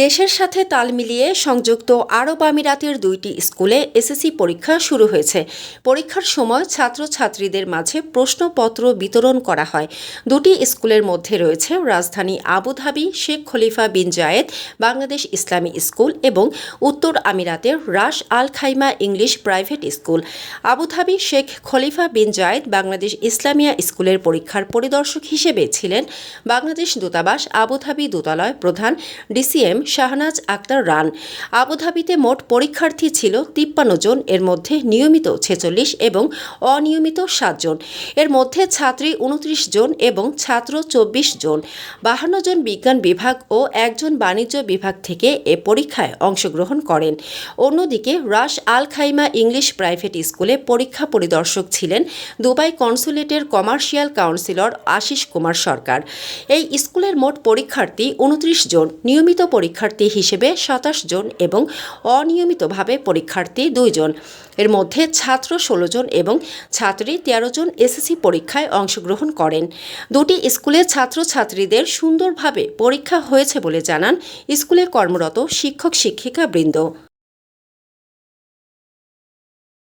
দেশের সাথে তাল মিলিয়ে সংযুক্ত আরব আমিরাতের দুইটি স্কুলে এসএসসি পরীক্ষা শুরু হয়েছে। পরীক্ষার সময় ছাত্রছাত্রীদের মাঝে প্রশ্নপত্র বিতরণ করা হয়। দুটি স্কুলের মধ্যে রয়েছে রাজধানী Abu Dhabi Sheikh Khalifa bin Zayed Bangladesh Islami school এবং উত্তর আমিরাতের Ras Al Khaimah English private school. Abu Dhabi Sheikh Khalifa bin Zayed Bangladesh Islamia স্কুলের পরীক্ষার পরিদর্শক হিসেবে ছিলেন বাংলাদেশ দূতাবাস আবুধাবি দূতালয় প্রধান ডিসিএম শাহনাজ আক্তার রান। আবুধাবিতে মোট পরীক্ষার্থী ছিল 53 জন, এর মধ্যে নিয়মিত 46 এবং অনিয়মিত 7 জন। এর মধ্যে ছাত্রী 29 জন এবং ছাত্র 24 জন। 52 জন বিজ্ঞান বিভাগ ও 1 জন বাণিজ্য বিভাগ থেকে এ পরীক্ষায় অংশগ্রহণ করেন। অন্যদিকে Ras Al Khaimah English private স্কুলে পরীক্ষা পরিদর্শক ছিলেন দুবাই কনসুলেটের কমার্শিয়াল কাউন্সিলর আশিস কুমার সরকার। এই স্কুলের মোট পরীক্ষার্থী 29 জন, নিয়মিত পরীক্ষার্থী হিসেবে 27 জন এবং অনিয়মিতভাবে পরীক্ষার্থী 2 জন। এর মধ্যে ছাত্র 16 জন এবং ছাত্রী 13 জন এসএসসি পরীক্ষায় অংশগ্রহণ করেন। দুটি স্কুলে ছাত্রছাত্রীদের সুন্দরভাবে পরীক্ষা হয়েছে বলে জানান স্কুলে কর্মরত শিক্ষক শিক্ষিকাবৃন্দ।